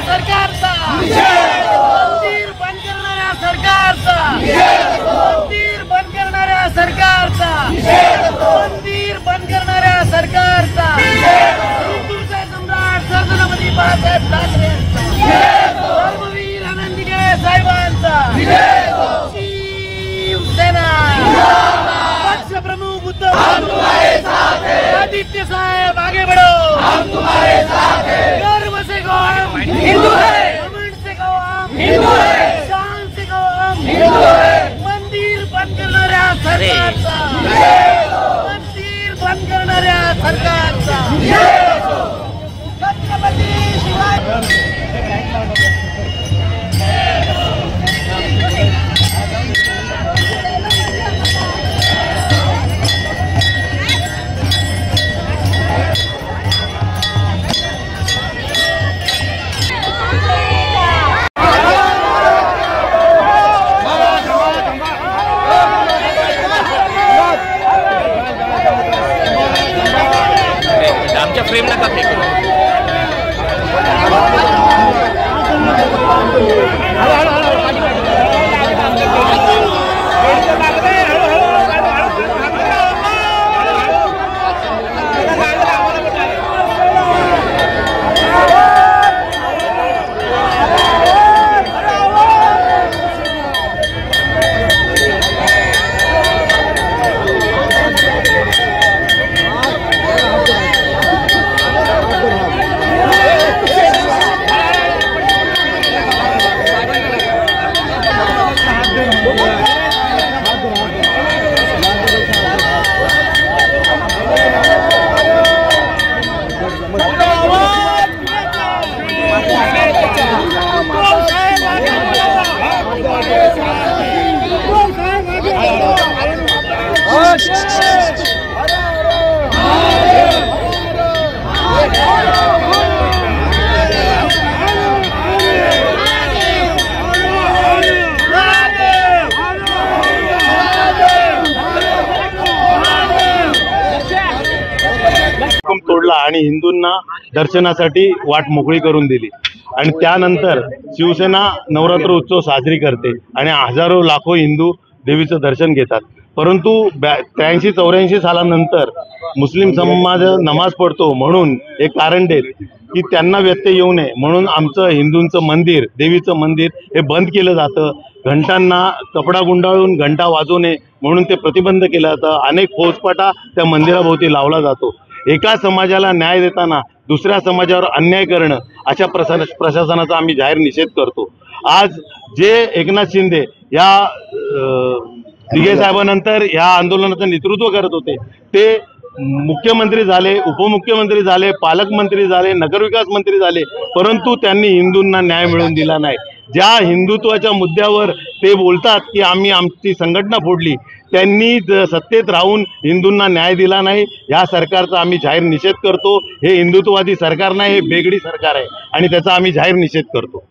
सरकारचा मंदिर बंद करणाऱ्या सरकारचा मंदिर बंद करणाऱ्या सरकारचा मंदिर बंद करणाऱ्या सरकारचा हिंदूंचे सम्राट छत्रपती बाळासाहेब ठाकरेंचा धर्मवीर आनंदीगे साहेबांचा शिवसेना पक्ष प्रमुख उद्धव आदित्य साहेब आगे बढ़ो, हम तुम्हारे साथ हैं। गर्व से कहो हम हिंदू हैं, घमंड से कहो हम हिंदू हैं, शान से कहो हम हिंदू हैं। मंदिर बंद करणाऱ्या सरकारचा मंदिर बंद करणाऱ्या सरकारचा छत्रपती शिवाजी आमच्या फ्रेम नका फेकू। तोडला आणि हिंदूंना दर्शनासाठी वाट मोकळी करून दिली आणि त्यानंतर शिवसेना नवरात्र उत्सव साजरी करते आणि हजारो लाखो हिंदू देवीचं दर्शन घेतात। परंतु 83-84 सालानंतर मुस्लिम समाज नमाज पढ़तो म्हणून एक कारण देत की त्यांना व्यत्यय येऊ नये म्हणून आमचं हिंदूंचं मंदिर देवीचं मंदिर हे बंद केलं जातं। घंटांना कपडा गुंडाळून घंटा वाजवू नये म्हणून ते प्रतिबंध केलं जातं। अनेक फौजफाटा त्या मंदिराभोवती लावला जातो। एका समाजाला न्याय देताना दुसऱ्या समाजावर अन्याय करणं अशा प्रशासनाचा आम्ही जाहीर निषेध करतो। आज जे एकनाथ शिंदे या दिघे साहेबांनंतर या आंदोलनाचं नेतृत्व करत होते ते मुख्यमंत्री झाले, उपमुख्यमंत्री झाले, पालकमंत्री झाले, नगरविकास मंत्री झाले, परंतु त्यांनी हिंदूंना न्याय मिळवून दिला नाही। ज्या हिंदुत्वाच्या मुद्द्यावर ते बोलतात की आम्ही आमची संघटना फोडली, त्यांनी सत्तेत राहून हिंदूंना न्याय दिला नाही। या सरकारचा आम्ही जाहीर निषेध करतो। हे हिंदुत्ववादी सरकार नाही, हे बेगडी सरकार आहे आणि त्याचा आम्ही जाहीर निषेध करतो।